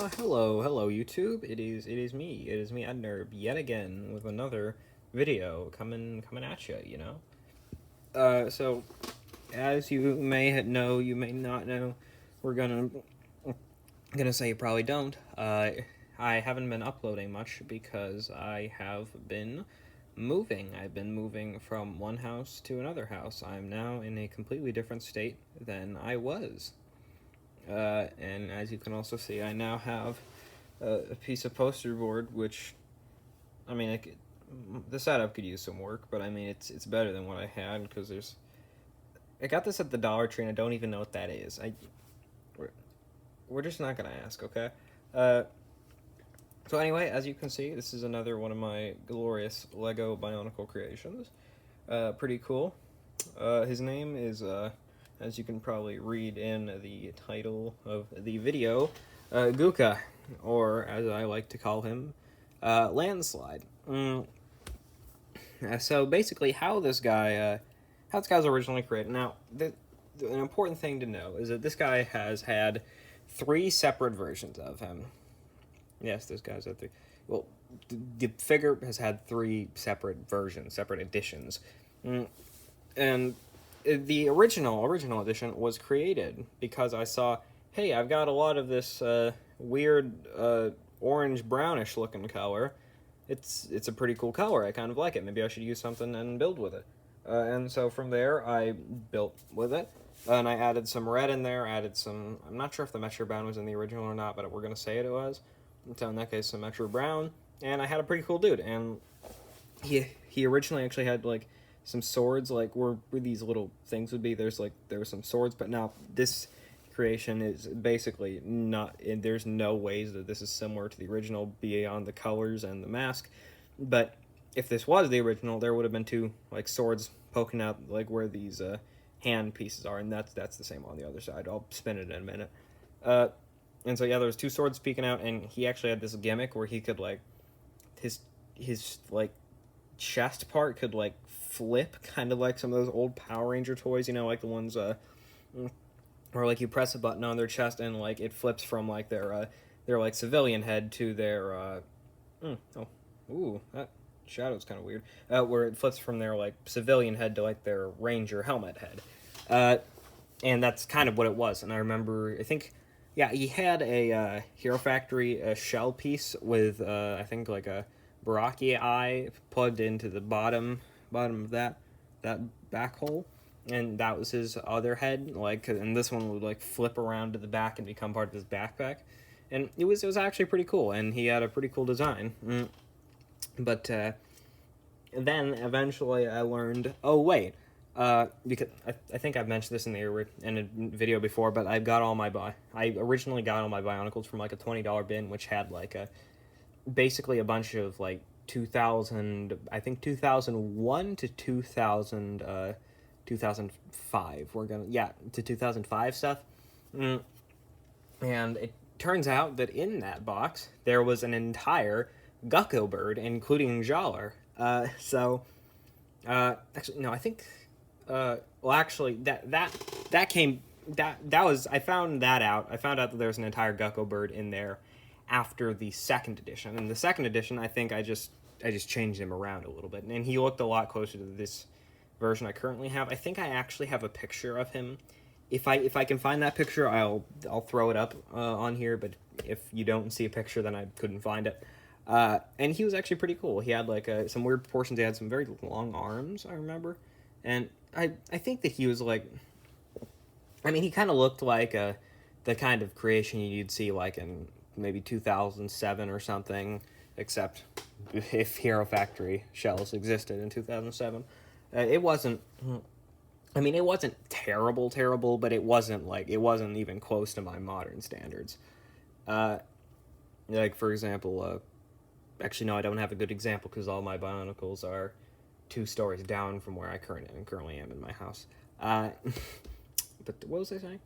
Hello YouTube. It is me, Etnurb, yet again with another video coming at you. So as you may know, you may not know, we're gonna say you probably don't. I haven't been uploading much because I have been moving. I've been moving from one house to another house. I'm now in a completely different state than I was. And as you can also see, I now have a piece of poster board, which, I mean, the setup could use some work, but I mean, it's better than what I had, because I got this at the Dollar Tree, and I don't even know what that is. We're just not gonna ask, okay? So anyway, as you can see, this is another one of my glorious Lego Bionicle creations. Pretty cool. His name is, as you can probably read in the title of the video, Gucaa, or as I like to call him, Landslide. So basically, how this guy was originally created. Now, an important thing to know is that this guy has had 3 separate versions of him. Yes, this guy's had 3. Well, the figure has had 3 separate versions, separate editions, and the original edition was created because I saw, hey, I've got a lot of this weird orange brownish looking color. It's a pretty cool color. I kind of like it. Maybe I should use something and build with it. And so from there, I built with it, and I added some red in there. Added some. I'm not sure if the Metro Brown was in the original or not, but we're gonna say it was. So in that case, some Metro Brown, and I had a pretty cool dude. And he originally actually had like some swords, like where these little things would be. There were some swords, but now this creation is basically not. There's no ways that this is similar to the original beyond the colors and the mask. But if this was the original, there would have been 2 like swords poking out like where these hand pieces are, and that's the same on the other side. I'll spin it in a minute. And so yeah, there was 2 swords peeking out, and he actually had this gimmick where he could like his like chest part could like flip, kind of like some of those old Power Ranger toys, like the ones where like you press a button on their chest and like it flips from like their like civilian head to their that shadow's kind of weird, where it flips from their like civilian head to like their Ranger helmet head, and that's kind of what it was. And I remember, I think, yeah, he had a Hero Factory shell piece with I think like a Baraki eye plugged into the bottom of that back hole, and that was his other head. Like, and this one would like flip around to the back and become part of his backpack, and it was actually pretty cool. And he had a pretty cool design. But then eventually I learned, oh wait, because I think I've mentioned this in a video before, but I originally got all my Bionicles from like a $20 bin, which had like basically a bunch of like 2001 to 2005. To 2005 stuff. And it turns out that in that box there was an entire Gucaa bird, including Jaller. Actually, no, I think, actually, I found that out. I found out that there was an entire Gucaa bird in there after the 2nd edition. And the 2nd edition, I think I just changed him around a little bit, and he looked a lot closer to this version I currently have. I think I actually have a picture of him. If I can find that picture, I'll throw it up on here, but if you don't see a picture, then I couldn't find it. And he was actually pretty cool. He had like some weird proportions. He had some very long arms, I remember. And I think that he was like, I mean, he kind of looked like the kind of creation you'd see like in maybe 2007 or something, except if Hero Factory shells existed in 2007. It wasn't terrible, but it wasn't even close to my modern standards. Like, for example, actually, no, I don't have a good example because all my Bionicles are 2 stories down from where I currently am in my house. But what was I saying?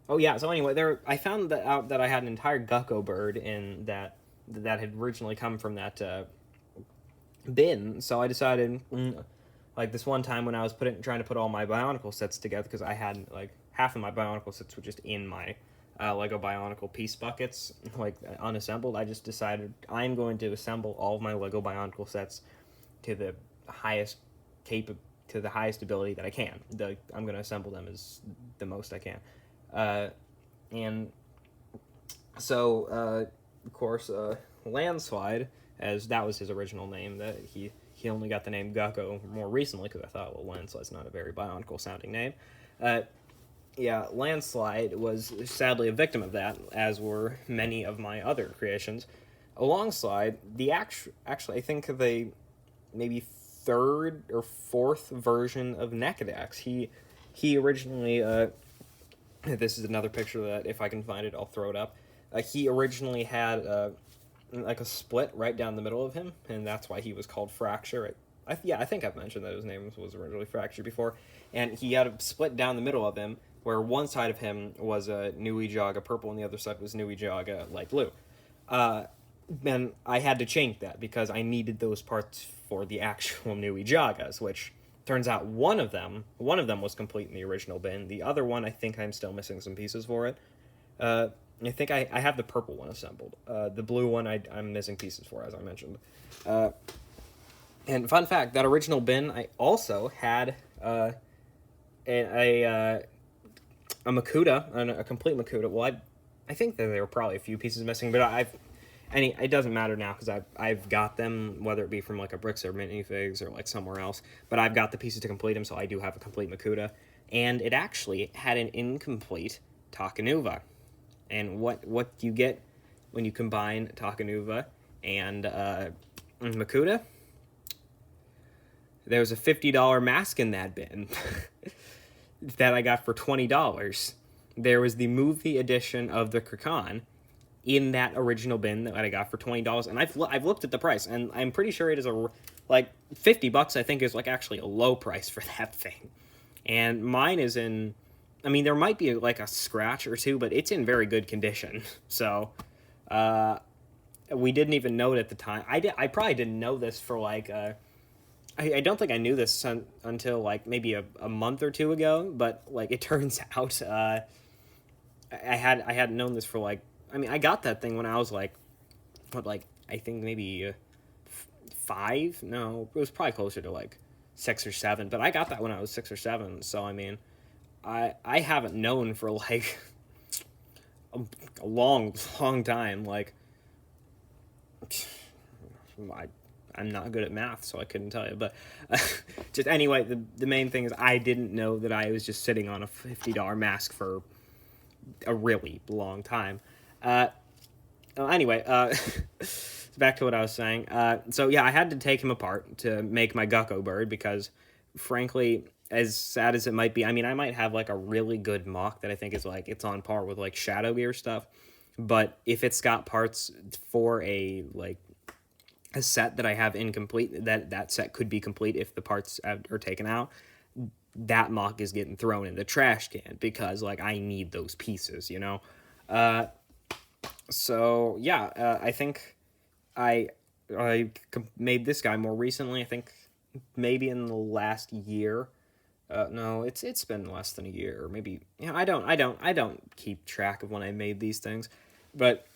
Oh yeah. So anyway, I found out that I had an entire Gucaa bird in that had originally come from that bin. So I decided, like this one time when I was trying to put all my Bionicle sets together, because I had like half of my Bionicle sets were just in my Lego Bionicle piece buckets, like unassembled. I just decided I'm going to assemble all of my Lego Bionicle sets to the highest to the highest ability that I can. I'm going to assemble them as the most I can. And so, of course, Landslide, as that was his original name, that he only got the name Gucaa more recently because I thought, well, Landslide's not a very Bionicle sounding name. Yeah, Landslide was sadly a victim of that, as were many of my other creations. Alongside the actually, I think the maybe third or fourth version of Nekidax. He originally this is another picture that if I can find it, I'll throw it up. He originally had like a split right down the middle of him, and that's why he was called Fracture. I think I've mentioned that his name was originally Fracture before, and he had a split down the middle of him, where one side of him was a Nui Jaga purple, and the other side was Nui Jaga light blue. And I had to change that because I needed those parts for the actual Nui Jagas, which turns out one of them was complete in the original bin. The other one, I think I'm still missing some pieces for it. I think I have the purple one assembled. The blue one I'm missing pieces for, as I mentioned. And fun fact, that original bin, I also had a Makuta, a complete Makuta. Well, I think that there were probably a few pieces missing, but it doesn't matter now because I've got them, whether it be from like a Bricks or Minifigs or like somewhere else. But I've got the pieces to complete them, so I do have a complete Makuta. And it actually had an incomplete Takanuva. And what you get when you combine Takanuva and Makuta? There's a $50 mask in that bin that I got for $20. There was the movie edition of the Krakan in that original bin that I got for $20, and I've looked at the price, and I'm pretty sure it is like $50. I think is like actually a low price for that thing, and mine is in. I mean, there might be like a scratch or two, but it's in very good condition. So, we didn't even know it at the time. I probably didn't know this for like. I don't think I knew this until like maybe a month or two ago. But like it turns out, I hadn't known this for like. I mean, I got that thing when I was like, I think maybe 5. No, it was probably closer to like 6 or 7. But I got that when I was 6 or 7. So I mean. I haven't known for like a long time. Like, I'm not good at math, so I couldn't tell you. But just anyway, the main thing is I didn't know that I was just sitting on a $50 mask for a really long time. Anyway, back to what I was saying. So yeah, I had to take him apart to make my Gucaa bird because, frankly, as sad as it might be, I mean, I might have like a really good mock that I think is like it's on par with like Shadow Gear stuff, but if it's got parts for a set that I have incomplete, that set could be complete if the parts are taken out, that mock is getting thrown in the trash can because like I need those pieces, you know. So yeah, I think I made this guy more recently. I think maybe in the last year. No, it's been less than a year, or maybe. Yeah, I don't keep track of when I made these things, but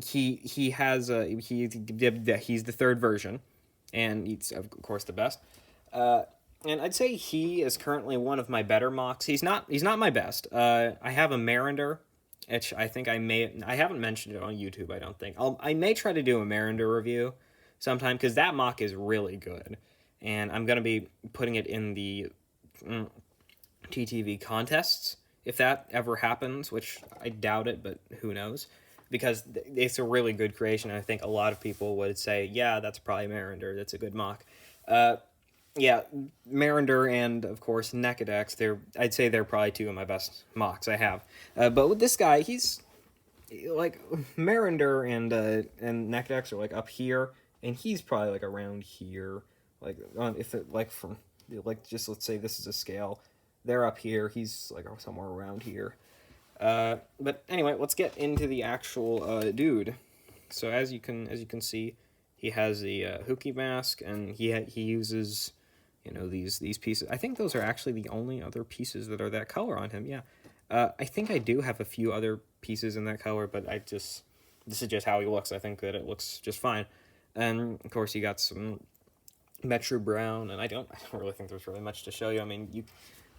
he has he's the third version, and he's of course the best. And I'd say he is currently one of my better mocks. He's not my best. I have a Marinder, which I think I haven't mentioned it on YouTube. I don't think I may try to do a Marinder review sometime because that mock is really good, and I'm gonna be putting it in the TTV contests if that ever happens, which I doubt it, but who knows, because it's a really good creation. I think a lot of people would say, yeah, that's probably Marinder, that's a good mock. Yeah, Marinder and of course Nekidax, I'd say they're probably two of my best mocks I have. But with this guy, he's like Marinder and Nekidax are like up here, and he's probably like around here, like if it like from like just let's say this is a scale, they're up here, he's like somewhere around here. But anyway, let's get into the actual dude. So as you can see, he has the Hookie mask, and he uses, you know, these pieces. I think those are actually the only other pieces that are that color on him. Yeah. I think I do have a few other pieces in that color, but this is just how he looks. I think that it looks just fine. And of course, you got some Metro Brown, and I don't really think there's really much to show you. I mean,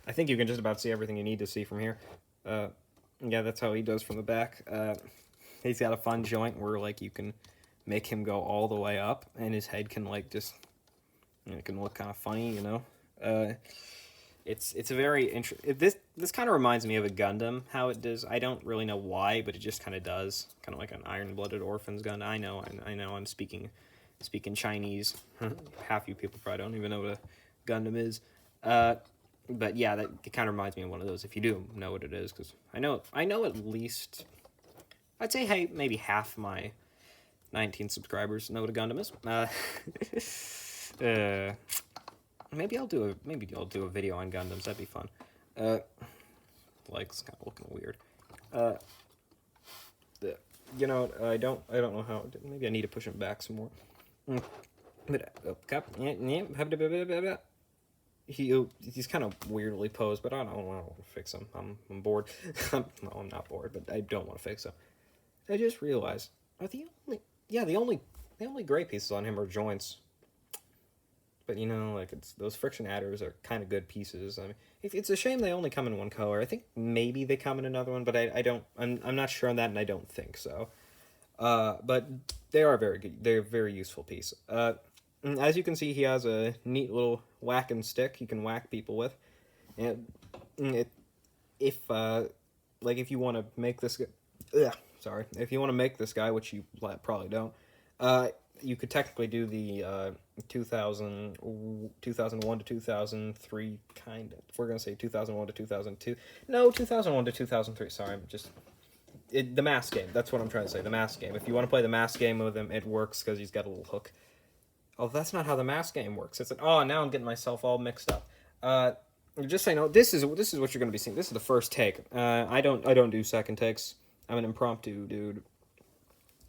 I think you can just about see everything you need to see from here. Yeah, that's how he does from the back. He's got a fun joint where like you can make him go all the way up, and his head can like just, it can look kind of funny, you know. It's a very interesting. This kind of reminds me of a Gundam. How it does, I don't really know why, but it just kind of does. Kind of like an Iron-Blooded Orphans gun. I know. I'm speaking Chinese. Half you people probably don't even know what a Gundam is. But yeah, it kind of reminds me of one of those. If you do know what it is, because I know at least, I'd say, hey, maybe half my 19 subscribers know what a Gundam is. Maybe I'll do a video on Gundams. That'd be fun. Like, it's kind of looking weird. You know, I don't know how. Maybe I need to push him back some more. But he's kind of weirdly posed, but I don't want to fix him. I'm bored. No, I'm not bored, but I don't want to fix him. I just realized, the only gray pieces on him are joints. But you know, like, those friction adders are kind of good pieces. I mean, it's a shame they only come in one color. I think maybe they come in another one, but I'm not sure on that, and I don't think so. But they are very good. They're a very useful piece. As you can see, he has a neat little whacking stick he can whack people with. And if you want to make this if you want to make this guy, which you probably don't, you could technically do the 2001 to 2003 kind of. We're gonna say 2001 to 2002. No, 2001 to 2003. Sorry, the mask game. That's what I'm trying to say. The mask game. If you want to play the mask game with him, it works because he's got a little hook. Oh, that's not how the mask game works. It's like, oh, now I'm getting myself all mixed up. Just so you know, this is what you're gonna be seeing. This is the first take. I don't do second takes. I'm an impromptu dude.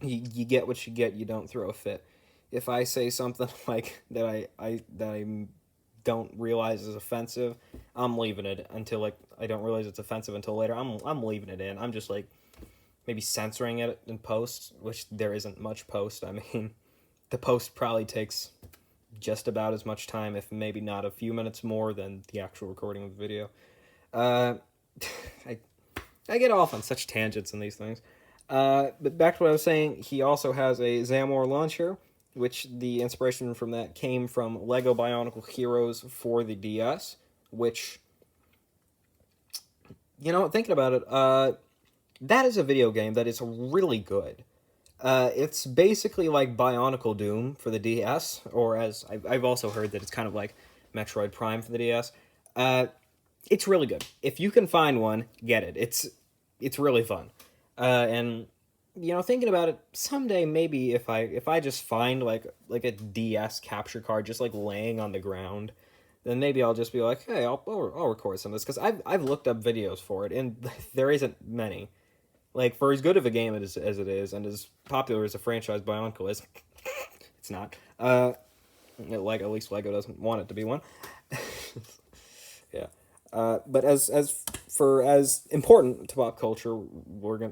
You get what you get. You don't throw a fit. If I say something like that I don't realize is offensive, I'm leaving it until, like, I don't realize it's offensive until later. I'm leaving it in. I'm just like maybe censoring it in post, which there isn't much post. I mean, the post probably takes just about as much time, if maybe not a few minutes more, than the actual recording of the video. I get off on such tangents in these things. But back to what I was saying, he also has a Zamor launcher, which the inspiration from that came from Lego Bionicle Heroes for the DS, which, you know, thinking about it, that is a video game that is really good. It's basically like Bionicle Doom for the DS, or as I've also heard that it's kind of like Metroid Prime for the DS. It's really good. If you can find one, get it. It's really fun. And you know, thinking about it, someday maybe if I just find like a DS capture card just like laying on the ground, then maybe I'll just be like, hey, I'll record some of this, because I've looked up videos for it, and there isn't many. Like, for as good of a game as it is, and as popular as a franchise Bionicle is, it's not. Like, at least Lego doesn't want it to be one. Yeah. But as important to pop culture,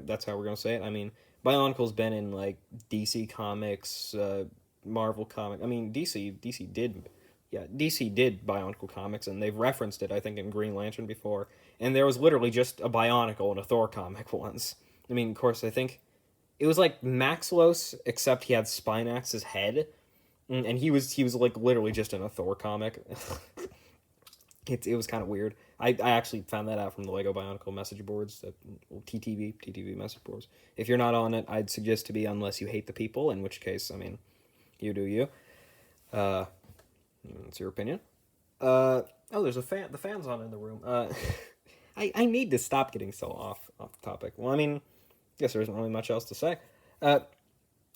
that's how we're gonna say it. I mean, Bionicle's been in like DC Comics, Marvel Comics. I mean, DC did Bionicle comics, and they've referenced it, I think, in Green Lantern before. And there was literally just a Bionicle in a Thor comic once. I mean, of course, I think it was like Maxlos, except he had Spinax's head, and he was like literally just in a Thor comic. It was kind of weird. I actually found that out from the Lego Bionicle message boards, TTV message boards. If you're not on it, I'd suggest to be, unless you hate the people, in which case, I mean, you do you. It's your opinion. There's a fan. The fan's on in the room. I need to stop getting so off topic. Well, I mean, I guess there isn't really much else to say. I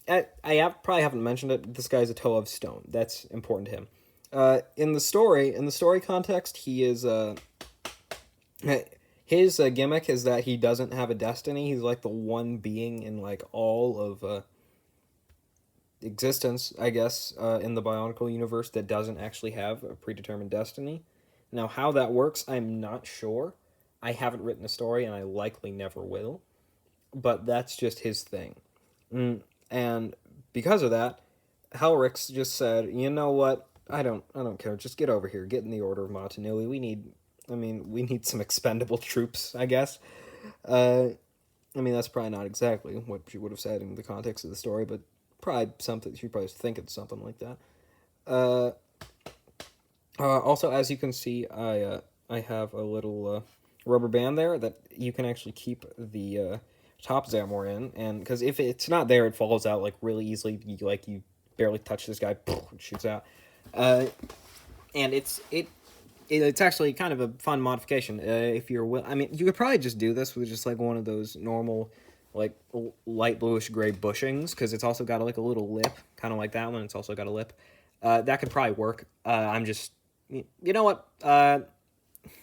probably haven't mentioned it. This guy's a toe of stone. That's important to him. In the story context, he is his gimmick is that he doesn't have a destiny. He's like the one being in like all of existence, I guess, in the Bionicle universe that doesn't actually have a predetermined destiny. Now, how that works, I'm not sure. I haven't written a story, and I likely never will. But that's just his thing. And because of that, Helrix just said, you know what? I don't care. Just get over here. Get in the Order of Montanui. We need some expendable troops, I guess. That's probably not exactly what she would have said in the context of the story, but probably something, she probably was thinking something like that. Also, as you can see, I have a little rubber band there that you can actually keep the top Zamor in, and because if it's not there, it falls out like really easily. You barely touch this guy, it shoots out. And it's actually kind of a fun modification. If you're you could probably just do this with just like one of those normal, like light bluish gray bushings, because it's also got like a little lip, kind of like that one. It's also got a lip. That could probably work. You know what?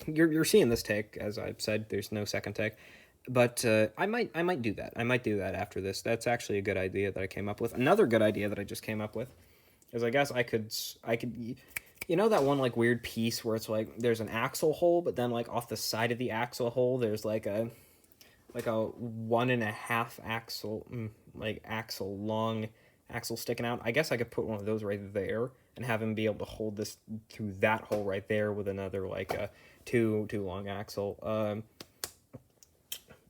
You're seeing this take, as I've said. There's no second take, but I might do that. I might do that after this. That's actually a good idea that I came up with. Another good idea that I just came up with is I guess I could. You know that one like weird piece where it's like there's an axle hole, but then like off the side of the axle hole there's like a 1.5 axle axle long axle sticking out. I guess I could put one of those right there and have him be able to hold this through that hole right there with another like a two long axle.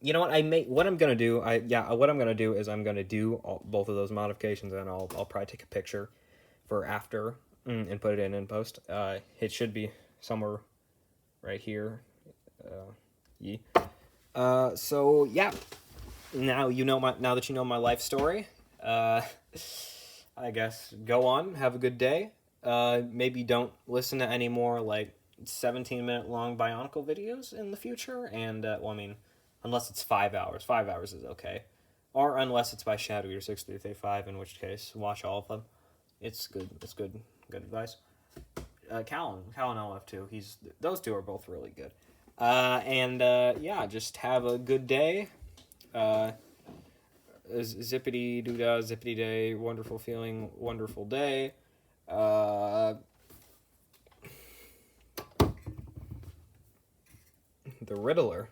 You know what? What I'm gonna do is I'm gonna do both of those modifications, and I'll probably take a picture for after and put it in post. It should be somewhere right here. So yeah. Now that you know my life story. I guess go on, have a good day. Maybe don't listen to any more like 17-minute long Bionicle videos in the future. And unless it's 5 hours. 5 hours is okay. Or unless it's by Shadow Year 6335, in which case watch all of them. It's good. It's good advice. Callan LF2. Those two are both really good. Yeah, just have a good day. Zippity doodah, zippity day, wonderful feeling, wonderful day. The Riddler.